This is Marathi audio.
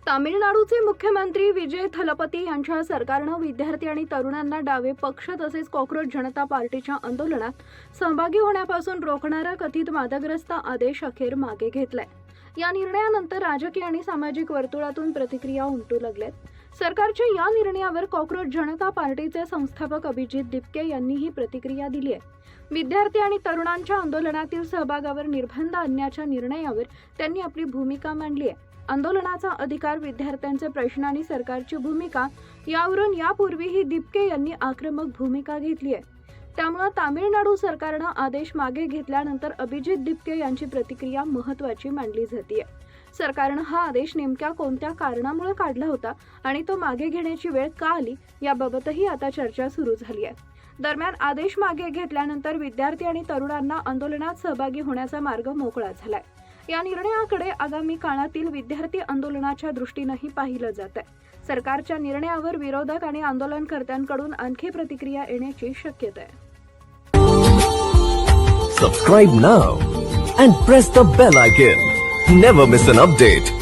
तामिळनाडूचे मुख्यमंत्री विजय थलपती यांच्या सरकारनं विद्यार्थी आणि तरुणांना डावे पक्ष तसेच कॉक्रोच जनता पार्टीच्या आंदोलनात सहभागी होण्यापासून रोखणारा कथित वादग्रस्त आदेश अखेर मागे घेतलाय। या निर्णयानंतर राजकीय आणि सामाजिक वर्तुळातून प्रतिक्रिया उमटू लागल्यात। सरकारच्या या निर्णयावर कॉक्रोच जनता पार्टीचे संस्थापक अभिजित दिपके यांनीही प्रतिक्रिया दिली आहे। विद्यार्थी आणि तरुणांच्या आंदोलनातील सहभागावर निर्बंध आणण्याच्या निर्णयावर त्यांनी आपली भूमिका मांडली आहे। आंदोलनाचा अधिकार, विद्यार्थ्यांचे प्रश्न आणि सरकारची भूमिका यावरून यापूर्वीही दिपके यांनी आक्रमक भूमिका घेतली आहे। त्यामुळे तामिळनाडू सरकारनं आदेश मागे घेतल्यानंतर अभिजित दिपके यांची प्रतिक्रिया महत्त्वाची मानली जाते। सरकारनं हा आदेश नेमक्या कोणत्या कारणामुळे काढला होता आणि तो मागे घेण्याची वेळ का आली याबाबतही आता चर्चा सुरू झाली आहे। दरम्यान आदेश मागे घेतल्यानंतर विद्यार्थी आणि तरुणांना आंदोलनात सहभागी होण्याचा मार्ग मोकळा झालाय। या निर्णयाकडे आगामी काळातील विद्यार्थी आंदोलनाच्या दृष्टीनेही पाहिलं जात आहे। सरकारच्या निर्णयावर विरोधक आणि आंदोलनकर्त्यांकडून आणखी प्रतिक्रिया येण्याची शक्यता आहे। Subscribe now and press the bell icon. Never miss an update.